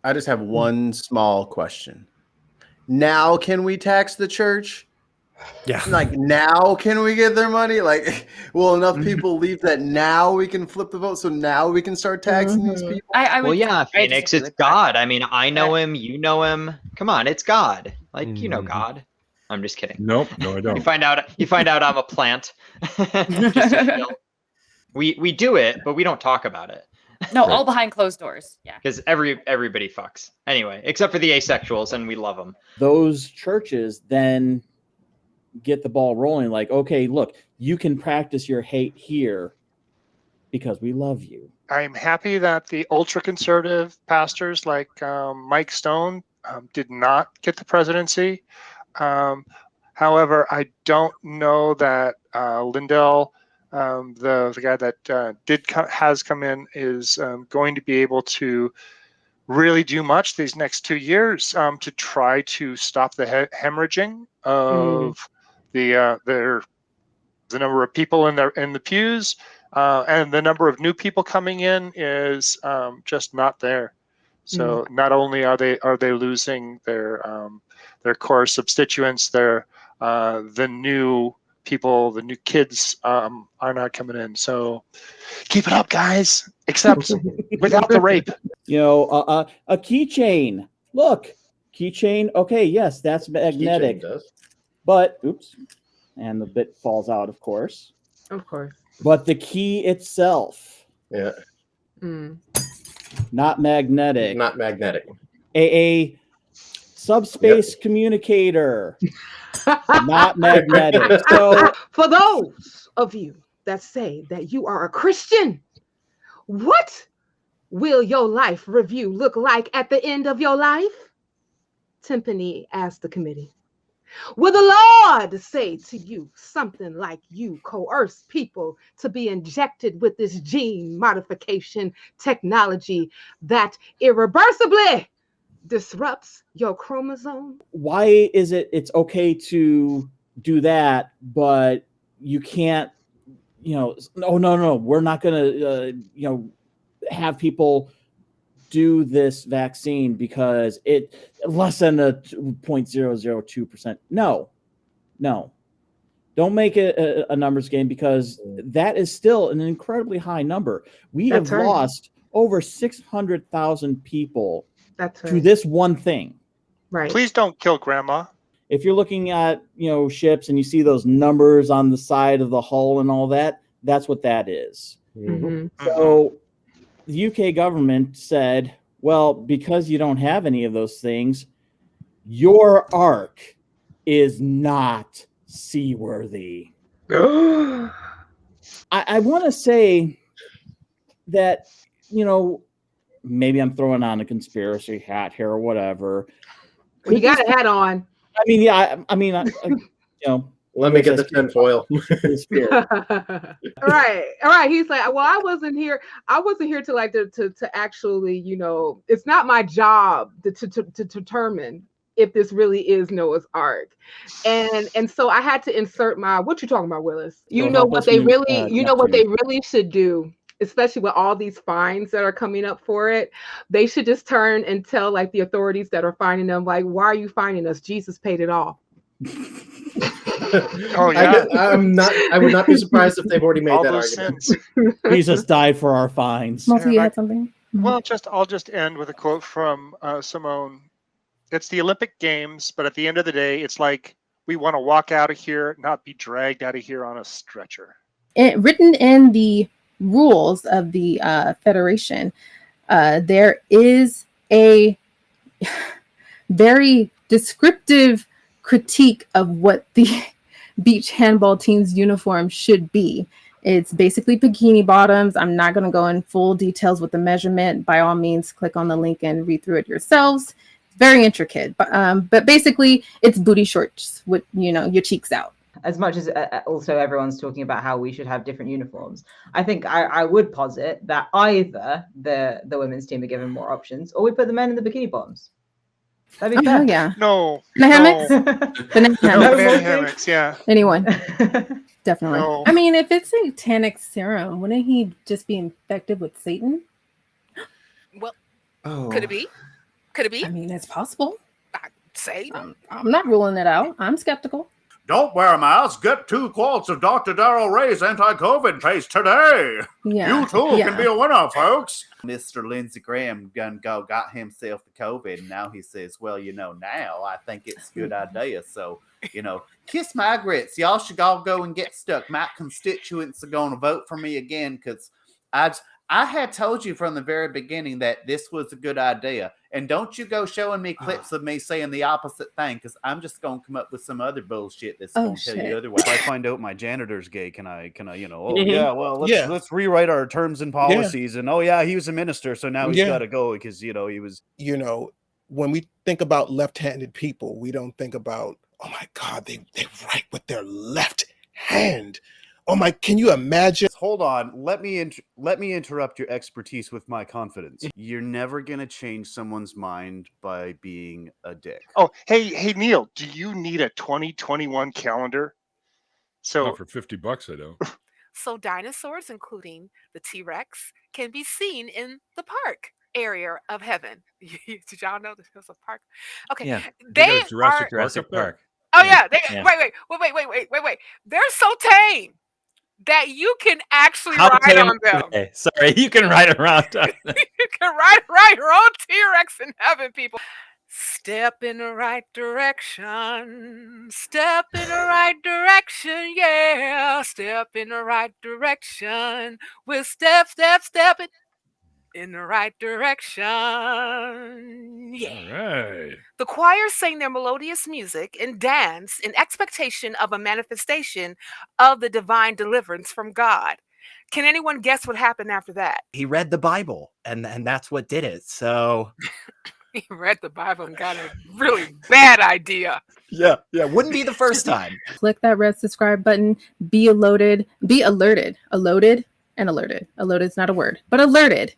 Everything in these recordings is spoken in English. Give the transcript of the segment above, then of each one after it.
I just have one small question. Now, can we tax the church? Yeah. Like, now can we get their money? Like, will enough people leave that now we can flip the vote? So now we can start taxing these people? Well, yeah, Phoenix, it's God. I mean, I know him, you know him. Come on, it's God. Like, you know God. I'm just kidding. Nope, no, I don't. You find out I'm a plant. Just so you know. We do it, but we don't talk about it. No, all behind closed doors. Yeah. Because everybody fucks. Anyway, except for the asexuals, and we love them. Those churches then get the ball rolling. Like, okay, look, you can practice your hate here because we love you. I'm happy that the ultra-conservative pastors like Mike Stone did not get the presidency. However, I don't know that Lindell, the guy that has come in, is going to be able to really do much these next 2 years to try to stop the hemorrhaging of the number of people in the pews, and the number of new people coming in is just not there. So not only are they losing their core substituents, the new people, the new kids are not coming in. So keep it up, guys, except without the rape. You know, a keychain. Look, keychain. Okay, yes, that's magnetic. But oops, and the bit falls out, of course. Of course. But the key itself, not magnetic. Not magnetic. A subspace communicator, not magnetic. So, for those of you that say that you are a Christian, what will your life review look like at the end of your life? Timpani asked the committee. Will the Lord say to you something like you coerce people to be injected with this gene modification technology that irreversibly disrupts your chromosome? why is it's okay to do that, but you can't, no, we're not going to, have people do this vaccine because it less than a 0.002%. No, don't make it a numbers game, because that is still an incredibly high number. We have lost over 600,000 people to this one thing. Right. Please don't kill grandma. If you're looking at, ships and you see those numbers on the side of the hull and all that, that's what that is. So the UK government said, well, because you don't have any of those things, your ark is not seaworthy. I want to say that, maybe I'm throwing on a conspiracy hat here or whatever. Well, you got a hat on. I mean, yeah, Let me get the tinfoil. All right. He's like, well, I wasn't here to actually, it's not my job to determine if this really is Noah's Ark. And so I had to insert what you talking about, Willis? What they really should do, especially with all these fines that are coming up for it. They should just turn and tell like the authorities that are fining them, like, why are you fining us? Jesus paid it all. Oh yeah, I would not be surprised if they've already made that argument. Jesus died for our fines. Multi, you had something? Well, I'll just end with a quote from Simone. It's the Olympic Games, but at the end of the day, it's like we want to walk out of here, not be dragged out of here on a stretcher. Written in the rules of the Federation, there is a very descriptive critique of what the beach handball team's uniform should be. It's basically bikini bottoms. I'm not going to go in full details with the measurement. By all means, click on the link and read through it yourselves. Very intricate, but basically it's booty shorts with your cheeks out. As much as also everyone's talking about how we should have different uniforms, I think I would posit that either the women's team are given more options, or we put the men in the bikini bottoms. That'd be fair. Oh, yeah. No. The hammocks? Banana hammocks, yeah. Anyone. Definitely. No. I mean, if it's satanic serum, wouldn't he just be infected with Satan? Well, could it be? Could it be? I mean, it's possible. Say. I'm not ruling it out. I'm skeptical. Don't wear a mask. Get 2 quarts of Dr. Darrell Ray's anti-COVID paste today. Yeah. You too yeah. can be a winner, folks. Mr. Lindsey Graham got himself the COVID, and now he says, well, now I think it's a good idea. So, kiss my grits. Y'all should all go and get stuck. My constituents are going to vote for me again because I had told you from the very beginning that this was a good idea. And don't you go showing me clips of me saying the opposite thing, because I'm just going to come up with some other bullshit that's going to tell you otherwise. If I find out my janitor's gay, can I, let's rewrite our terms and policies. And he was a minister, so now he's got to go because, he was. When we think about left-handed people, we don't think about, oh my God, they write with their left hand. Oh my! Can you imagine? Hold on. Let me interrupt your expertise with my confidence. You're never gonna change someone's mind by being a dick. Oh, hey, Neil, do you need a 2021 calendar? So not for $50, I don't. So dinosaurs, including the T-Rex, can be seen in the park area of heaven. Did y'all know this was a park? Okay, Yeah. they Jurassic Park. Oh yeah, wait. They're so tame that you can actually ride on them. Okay. Sorry, you can ride around on them. You can ride your own T-Rex in heaven, people. Step in the right direction. Step in the right direction, yeah. Step in the right direction. We'll step it in the right direction. Yeah. All right. The choir sang their melodious music and dance in expectation of a manifestation of the divine deliverance from God. Can anyone guess what happened after that? He read the Bible, and that's what did it. So He read the Bible and got a really bad idea. yeah, wouldn't be the first time. Click that red subscribe button. Be alerted. Alerted's not a word, but alerted.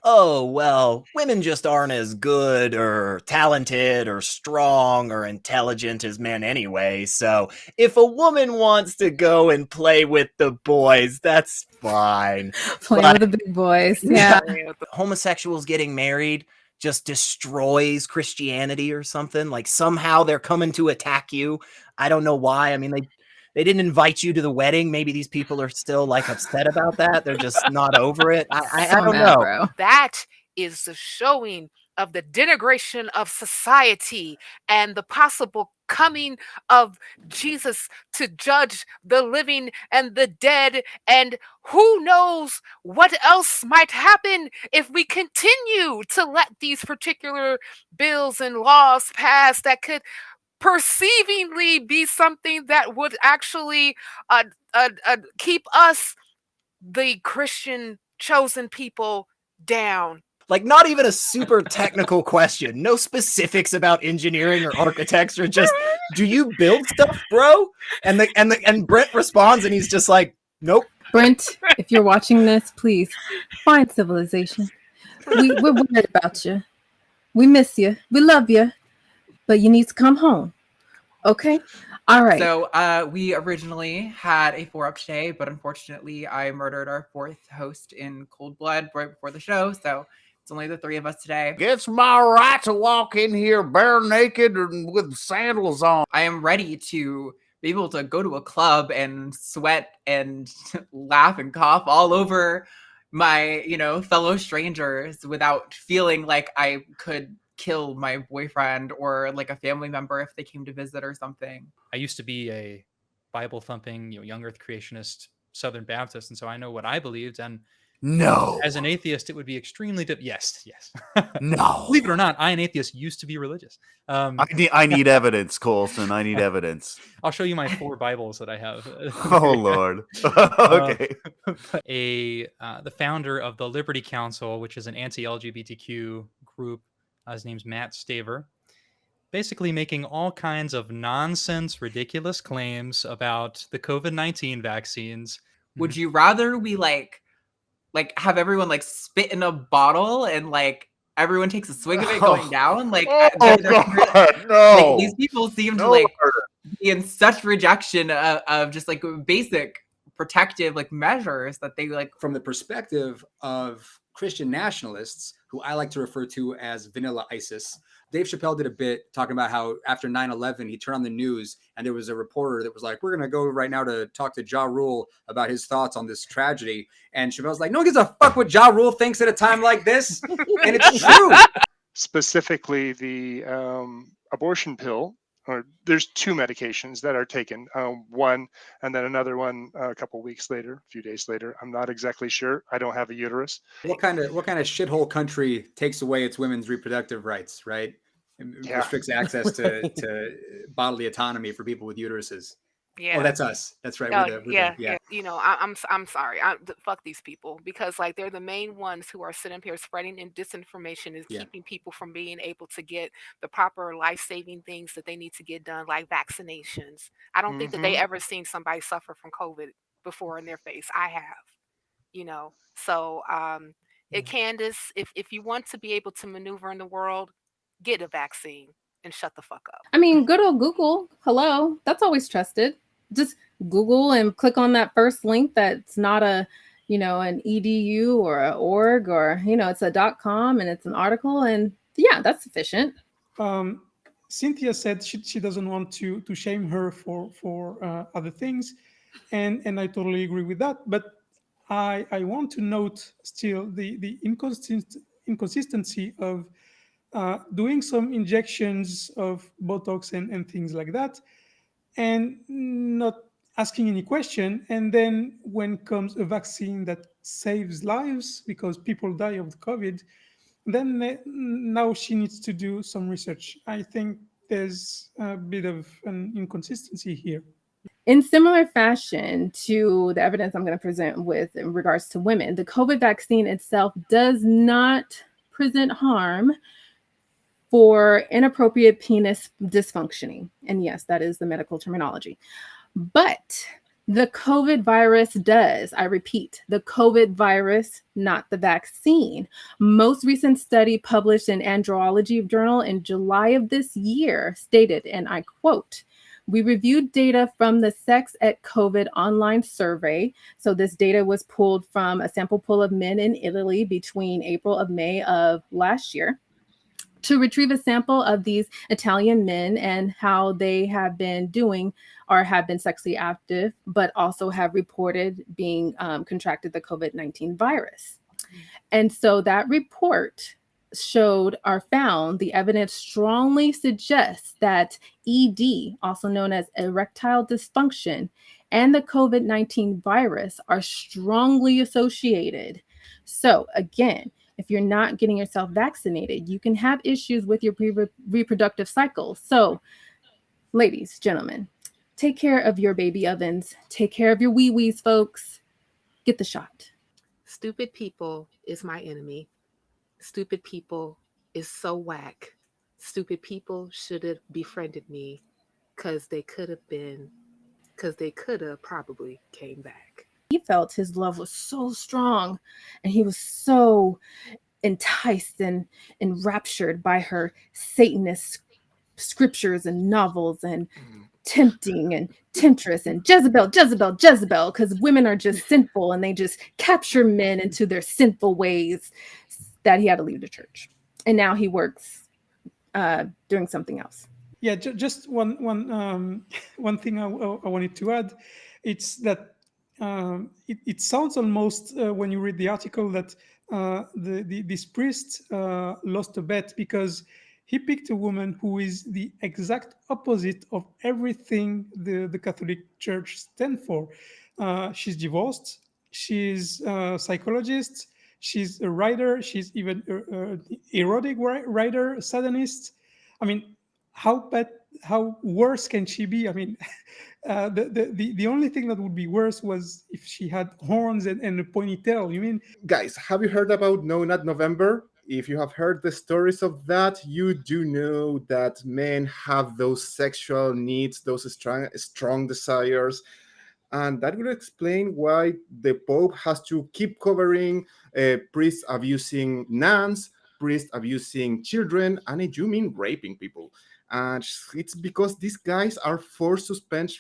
Oh, well, women just aren't as good or talented or strong or intelligent as men anyway. So if a woman wants to go and play with the boys, that's fine. Playing with the big boys. Yeah. Homosexuals getting married just destroys Christianity or something. Like somehow they're coming to attack you. I don't know why. I mean, they didn't invite you to the wedding. Maybe these people are still like upset about that. They're just not over it. I don't know. Bro. That is the showing of the denigration of society and the possible coming of Jesus to judge the living and the dead. And who knows what else might happen if we continue to let these particular bills and laws pass that could perceivingly be something that would actually keep us, the Christian chosen people, down. Like not even a super technical question. No specifics about engineering or architecture. Just, do you build stuff, bro? And Brent responds, and he's just like, nope. Brent, if you're watching this, please find civilization. We're worried about you. We miss you. We love you. But you need to come home. Okay? All right. So we originally had a 4-up today, but unfortunately I murdered our 4th host in cold blood right before the show. So it's only the 3 of us today. It's my right to walk in here bare naked and with sandals on. I am ready to be able to go to a club and sweat and laugh and cough all over my, fellow strangers without feeling like I could kill my boyfriend or like a family member if they came to visit or something. I used to be a Bible thumping, young earth creationist Southern Baptist, and so I know what I believed. And no, as an atheist, it would be extremely yes. No, believe it or not, I, an atheist, used to be religious. I need evidence, Colson. I need evidence. I'll show you my 4 Bibles that I have. Oh Lord. Okay. The founder of the Liberty Council, which is an anti-LGBTQ group. His name's Matt Staver, basically making all kinds of nonsense, ridiculous claims about the COVID-19 vaccines. Would you rather we like have everyone like spit in a bottle and like everyone takes a swig of it going down? Like, God, no. Like, these people seem to like be in such rejection of just like basic protective like measures that they like. From the perspective of Christian nationalists, who I like to refer to as vanilla ISIS. Dave Chappelle did a bit talking about how after 9/11, he turned on the news and there was a reporter that was like, we're going to go right now to talk to Ja Rule about his thoughts on this tragedy. And Chappelle's like, no one gives a fuck what Ja Rule thinks at a time like this. And it's true. Specifically, the abortion pill, or there's 2 medications that are taken, one and then another one a couple weeks later, a few days later. I'm not exactly sure. I don't have a uterus. What kind of shithole country takes away its women's reproductive rights, right? And Yeah. restricts access to bodily autonomy for people with uteruses. Yeah. Oh, that's us. That's right. Oh, We're the- yeah. You know, I'm sorry. Fuck these people, because like they're the main ones who are sitting here spreading in disinformation and Yeah. keeping people from being able to get the proper life-saving things that they need to get done, like vaccinations. I don't think that they ever seen somebody suffer from COVID before in their face. I have, you know. So, Candace, if you want to be able to maneuver in the world, get a vaccine and shut the fuck up. I mean, good old Google. Hello, that's always trusted. Just Google and click on that first link that's not a, an edu or a org, or it's a .com and it's an article, and yeah, that's sufficient. Cynthia said she doesn't want to shame her for other things, and I totally agree with that. But I want to note still the inconsistency of doing some injections of Botox and things like that, and not asking any question. And then when comes a vaccine that saves lives because people die of the COVID, then now she needs to do some research. I think there's a bit of an inconsistency here. In similar fashion to the evidence I'm going to present with in regards to women, the COVID vaccine itself does not present harm for inappropriate penis dysfunctioning. And yes, that is the medical terminology. But the COVID virus does. I repeat, the COVID virus, not the vaccine. Most recent study published in Andrology Journal in July of this year stated, and I quote, "We reviewed data from the Sex at COVID online survey." So this data was pulled from a sample pool of men in Italy between April of May of last year, to retrieve a sample of these Italian men and how they have been doing or have been sexually active, but also have reported being contracted the COVID-19 virus. And so that report showed or found the evidence strongly suggests that ED, also known as erectile dysfunction, and the COVID-19 virus are strongly associated. So again, if you're not getting yourself vaccinated, you can have issues with your reproductive cycle. So, ladies, gentlemen, take care of your baby ovens. Take care of your wee-wees, folks. Get the shot. Stupid people is my enemy. Stupid people is so whack. Stupid people should have befriended me because they could have probably came back. He felt his love was so strong and he was so enticed and enraptured by her Satanist scriptures and novels and tempting and temptress and Jezebel, because women are just sinful and they just capture men into their sinful ways, that he had to leave the church. And now he works doing something else. Yeah, just one thing I wanted to add. It's that it sounds almost when you read the article that this priest lost a bet because he picked a woman who is the exact opposite of everything the Catholic Church stands for. She's divorced. She's a psychologist. She's a writer. She's even an erotic writer, a satanist. I mean, how worse can she be? I mean, the only thing that would be worse was if she had horns and a ponytail. You mean? Guys, have you heard about No Not November? If you have heard the stories of that, you do know that men have those sexual needs, those strong desires. And that would explain why the Pope has to keep covering priests abusing nuns, priests abusing children, and I do mean raping people. And it's because these guys are forced to spend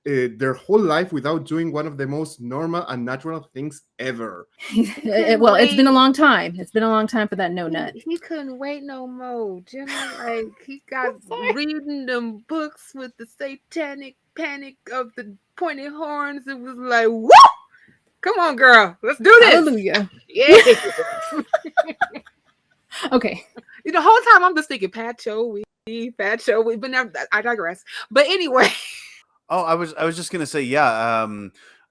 their whole life without doing one of the most normal and natural things ever. Well, it's been a long time. It's been a long time for that no nut. He couldn't wait no more, Jimmy. Like he got reading them books with the satanic panic of the pointed horns. It was like, whoop! Come on, girl, let's do this. Hallelujah. Yeah. Okay. The whole time I'm just thinking Pat Show, but now I digress. But anyway. Oh, I was just gonna say, yeah.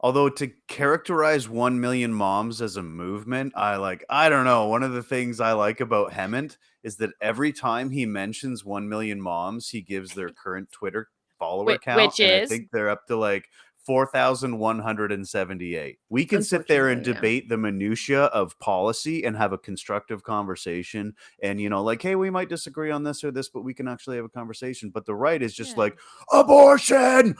Although to characterize 1 million moms as a movement, I don't know. One of the things I like about Hemant is that every time he mentions 1 million moms, he gives their current Twitter follower count, which and I is? think they're up to like 4,178. We can sit there and debate the minutia of policy and have a constructive conversation. And, like, hey, we might disagree on this or this, but we can actually have a conversation. But the right is just like, abortion,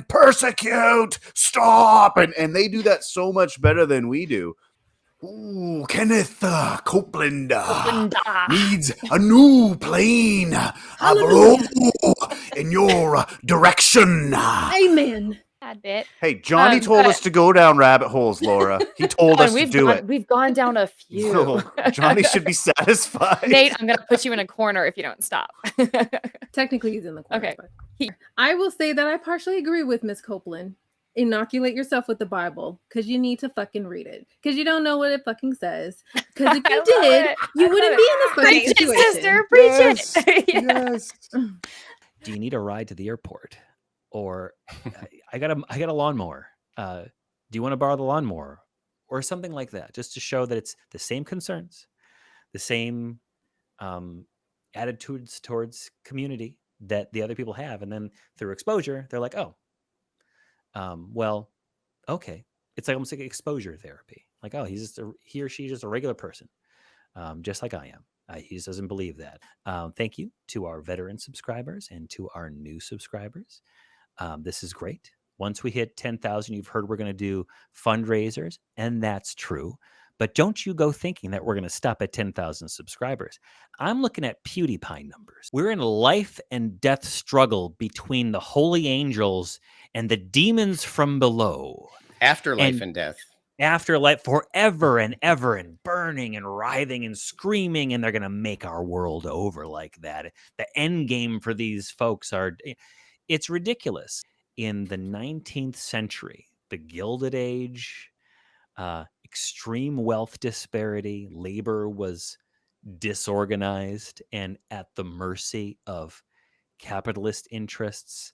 persecute, stop. And they do that so much better than we do. Ooh, Kenneth Copeland needs a new plane in your direction. Amen. Bad bit. Hey, Johnny told us to go down rabbit holes, Laura. He told us to do it. We've gone down a few. No, Johnny should be satisfied. Nate, I'm gonna put you in a corner if you don't stop. Technically, he's in the corner. Okay. But I will say that I partially agree with Miss Copeland. Inoculate yourself with the Bible because you need to fucking read it because you don't know what it fucking says. Because if you did, you wouldn't be in this fucking situation. Sister, preach it. Yes. Do you need a ride to the airport? Or I got a lawnmower. Do you want to borrow the lawnmower? Or something like that, just to show that it's the same concerns, the same attitudes towards community that the other people have. And then through exposure, they're like, oh, well, okay. It's like almost like exposure therapy. Like, oh, he or she's just a regular person, just like I am. He just doesn't believe that. Thank you to our veteran subscribers and to our new subscribers. This is great. Once we hit 10,000, you've heard we're going to do fundraisers, and that's true. But don't you go thinking that we're going to stop at 10,000 subscribers. I'm looking at PewDiePie numbers. We're in a life and death struggle between the holy angels and the demons from below. Afterlife and death. Afterlife forever and ever, and burning and writhing and screaming, and they're going to make our world over like that. The end game for these folks it's ridiculous. In the 19th century, the Gilded Age, extreme wealth disparity, labor was disorganized and at the mercy of capitalist interests.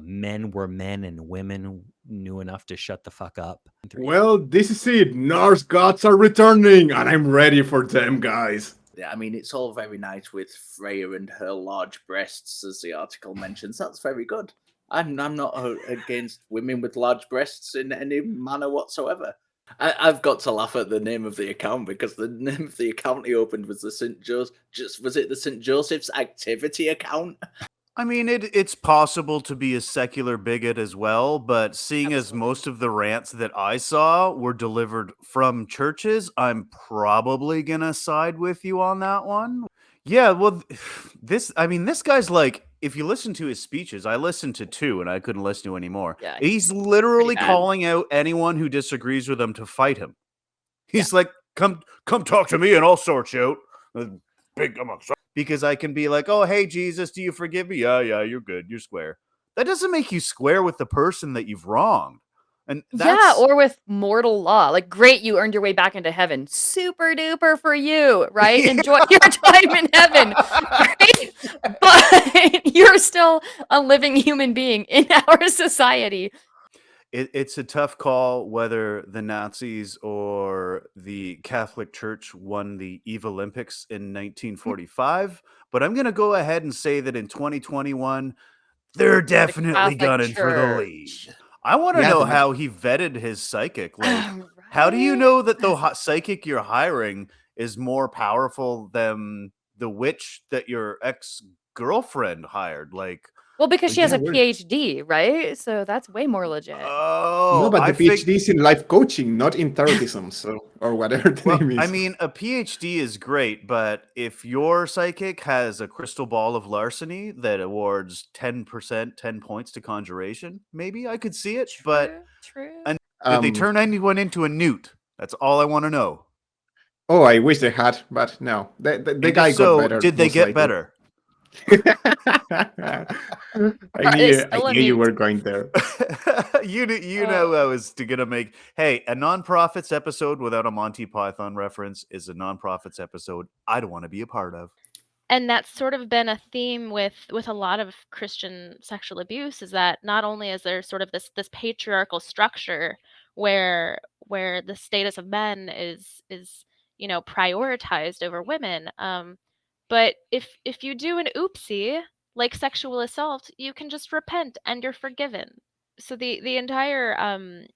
Men were men and women knew enough to shut the fuck up. Well, this is it. Norse gods are returning, and I'm ready for them, guys. Yeah, I mean, it's all very nice with Freya and her large breasts, as the article mentions. That's very good. I'm not against women with large breasts in any manner whatsoever. I've got to laugh at the name of the account because the name of the account he opened was the St. Joseph's Activity account? I mean, it's possible to be a secular bigot as well, but seeing as most of the rants that I saw were delivered from churches, I'm probably gonna side with you on that one. Yeah, well, this guy's like, if you listen to his speeches, I listened to 2 and I couldn't listen to any more. Yeah, he's literally calling out anyone who disagrees with him to fight him. He's like, come talk to me and I'll sort you out. Because I can be like, oh, hey, Jesus, do you forgive me? Yeah, you're good. You're square. That doesn't make you square with the person that you've wronged. And that's... Yeah, or with mortal law. Like, great, you earned your way back into heaven. Super duper for you, right? Yeah. Enjoy your time in heaven. Right? But you're still a living human being in our society. It's a tough call whether the Nazis or the Catholic Church won the Eve Olympics in 1945, but I'm going to go ahead and say that in 2021, they're definitely gunning for the lead. I want to know how he vetted his psychic. Like, how do you know that the psychic you're hiring is more powerful than the witch that your girlfriend hired. Like, Well, because she has a Yeah, PhD, right? So that's way more legit. oh, no, but I the think. PhD is in life coaching, not in therapism, so or whatever the Well, name is. I mean, a PhD is great, but if your psychic has a crystal ball of larceny that awards 10%, 10 points to conjuration, maybe I could see it. But True. and did they turn anyone into a newt? That's all I want to know. Oh, I wish they had, but no. The And guy if got so, better. did they most get likely. better? I knew, still a you newt. were going there. You know I was gonna make. Hey, a non-profits episode without a Monty Python reference is a non-profits episode I don't want to be a part of. And that's sort of been a theme with a lot of Christian sexual abuse, is that not only is there sort of this patriarchal structure where the status of men is prioritized over women, but if you do an oopsie like sexual assault, you can just repent and you're forgiven. So the entire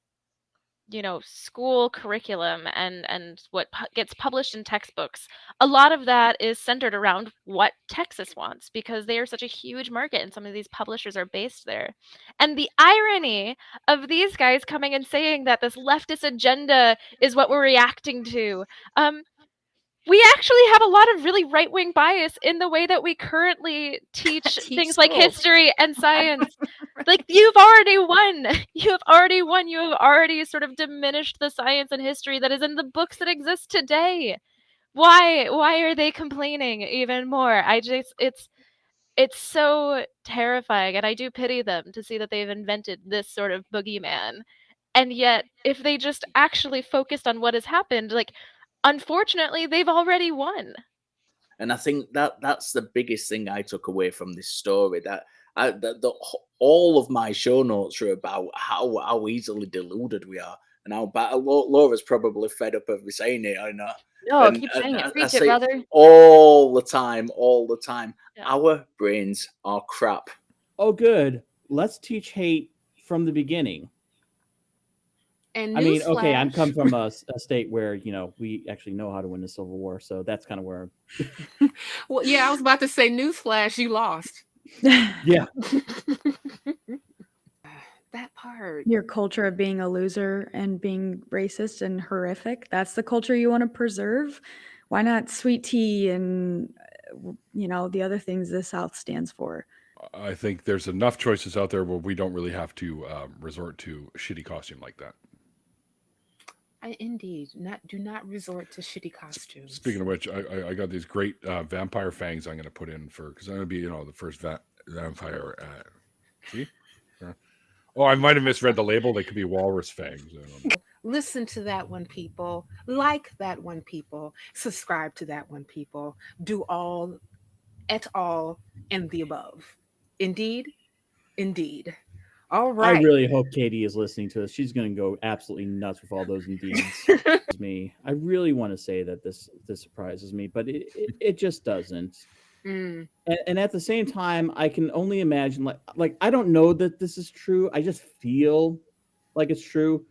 school curriculum and what gets published in textbooks, a lot of that is centered around what Texas wants, because they are such a huge market and some of these publishers are based there. And the irony of these guys coming and saying that this leftist agenda is what we're reacting to, we actually have a lot of really right-wing bias in the way that we currently teach things like schools. history and science. Like, you've already won. You have already won. You have already sort of diminished the science and history that is in the books that exist today. Why are they complaining even more? It's so terrifying, and I do pity them to see that they've invented this sort of boogeyman. And yet, if they just actually focused on what has happened, like, unfortunately, they've already won. And I think that's the biggest thing I took away from this story. That all of my show notes are about how easily deluded we are, and how bad. Laura's probably fed up of me saying it. I know. No, keep saying it. I Preach say it, brother. all the time. Yeah. Our brains are crap. Oh, good. Let's teach hate from the beginning. And I mean, okay, I'm newsflash. come from a state where we actually know how to win the Civil War, so that's kind of where. Well, yeah, I was about to say newsflash, you lost. Yeah. That part. Your culture of being a loser and being racist and horrific, that's the culture you want to preserve. Why not sweet tea and the other things the South stands for? I think there's enough choices out there where we don't really have to resort to a shitty costume like that. Indeed, do not resort to shitty costumes. Speaking of which, I got these great vampire fangs I'm going to put in because I'm going to be the first vampire. See? Oh, I might have misread the label. They could be walrus fangs. Listen to that one, people. Like that one, people. Subscribe to that one, people. Do all, et al, and the above. Indeed. All right. I really hope Katie is listening to this. She's going to go absolutely nuts with all those indeeds. Me, I really want to say that this surprises me, but it just doesn't. Mm. And at the same time, I can only imagine, like I don't know that this is true. I just feel like it's true.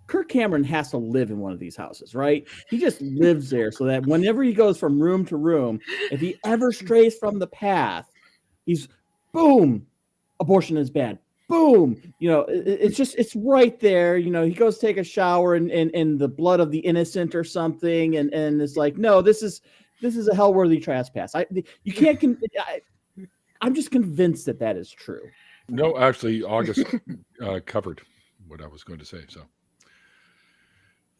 Kirk Cameron has to live in one of these houses, right? He just lives there so that whenever he goes from room to room, if he ever strays from the path, he's boom, abortion is bad. Boom, it's right there. He goes take a shower in the blood of the innocent or something, and it's like, no, this is a hell-worthy trespass. You can't. I'm just convinced that is true. No, actually, August covered what I was going to say. So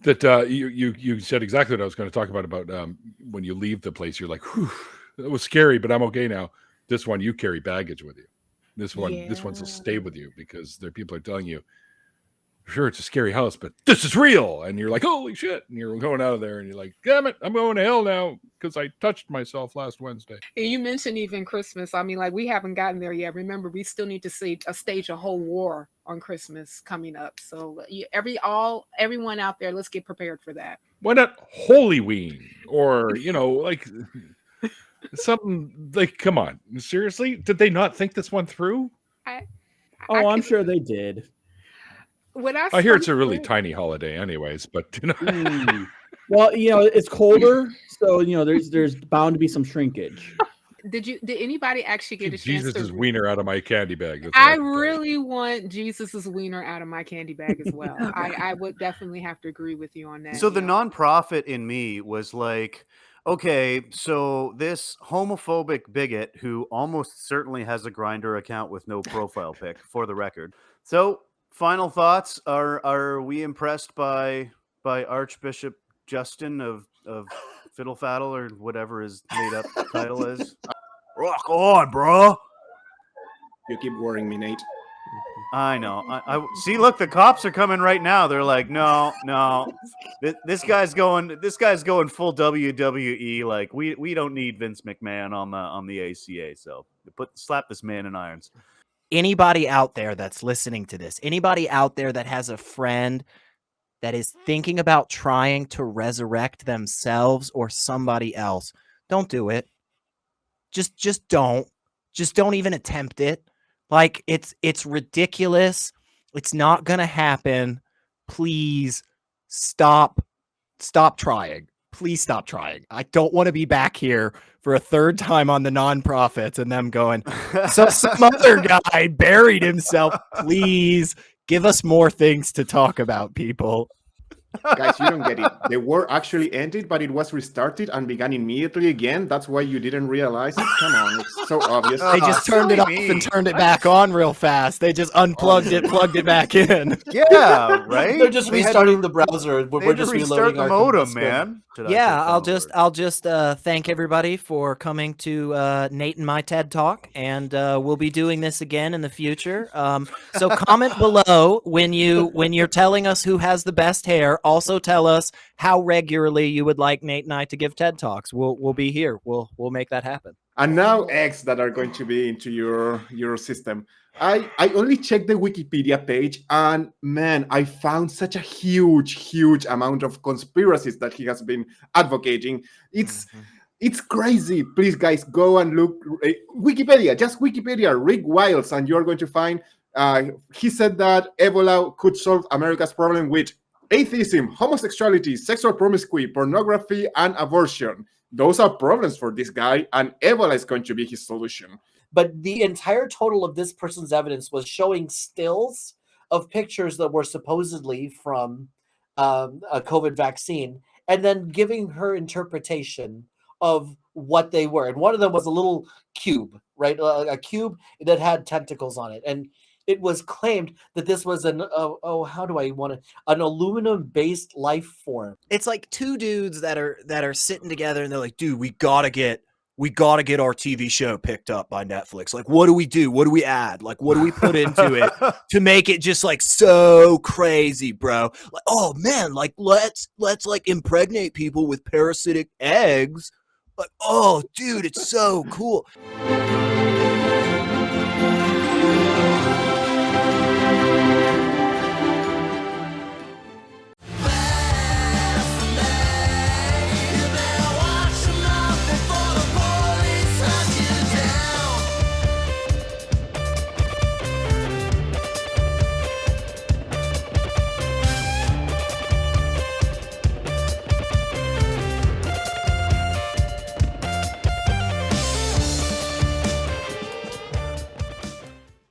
that you said exactly what I was going to talk about when you leave the place, you're like, whew, that was scary, but I'm okay now. This one, you carry baggage with you. This one's will stay with you because people are telling you, sure, it's a scary house, but this is real. And you're like, holy shit. And you're going out of there and you're like, damn it, I'm going to hell now because I touched myself last Wednesday. And you mentioned even Christmas. I mean, like, we haven't gotten there yet. Remember, we still need to stage a whole war on Christmas coming up. So everyone out there, let's get prepared for that. Why not Hollyween or, like something like, come on, seriously? Did they not think this one through? I'm sure they did. I hear it's a really tiny holiday anyways, but Well, it's colder, so there's bound to be some shrinkage. Did anybody actually get a chance Jesus' to? wiener out of my candy bag. That's all I can tell you. really want Jesus's wiener out of my candy bag as well. I would definitely have to agree with you on that. So the nonprofit in me was like, okay, so this homophobic bigot who almost certainly has a Grindr account with no profile pic, for the record. So, final thoughts: are we impressed by Archbishop Justin of Fiddle Faddle or whatever his made up title is? Rock on, bro. You keep worrying me, Nate. I know. I see. Look, the cops are coming right now. They're like, no. This guy's going full WWE. Like, we don't need Vince McMahon on the ACA. So slap this man in irons. Anybody out there that's listening to this, anybody out there that has a friend that is thinking about trying to resurrect themselves or somebody else, don't do it. Just don't. Just don't even attempt it. Like, it's ridiculous. It's not gonna happen. Please stop trying. Please stop trying. I don't want to be back here for a third time on the nonprofits and them going, so some other guy buried himself. Please give us more things to talk about, people. Guys, you don't get it. The war actually ended, but it was restarted and began immediately again. That's why you didn't realize it. Come on, it's so obvious. They just turned it off and turned it back on real fast. They just unplugged it, plugged it back in. Yeah, right. They're just restarting the browser. We're just reloading the our modem, man. Yeah, I'll just thank everybody for coming to Nate and my TED Talk, and we'll be doing this again in the future. So comment below when you're telling us who has the best hair. Also tell us how regularly you would like Nate and I to give TED Talks. We'll be here. We'll make that happen. And now eggs that are going to be into your system. I only checked the Wikipedia page, and man, I found such a huge amount of conspiracies that he has been advocating. It's crazy. Please, guys, go and look Wikipedia, just Wikipedia, Rick Wiles, and you're going to find he said that Ebola could solve America's problem with atheism, homosexuality, sexual promiscuity, pornography, and abortion. Those are problems for this guy, and Ebola is going to be his solution. But the entire total of this person's evidence was showing stills of pictures that were supposedly from a COVID vaccine, and then giving her interpretation of what they were. And one of them was a little cube, right? A cube that had tentacles on it. And it was claimed that this was an aluminum-based life form. It's like two dudes that are sitting together, and they're like, dude, we gotta get our TV show picked up by Netflix. Like, what do we do? What do we add? Like, what do we put into it to make it just like so crazy, bro? Like, oh man, like let's like impregnate people with parasitic eggs. Like, oh dude, it's so cool.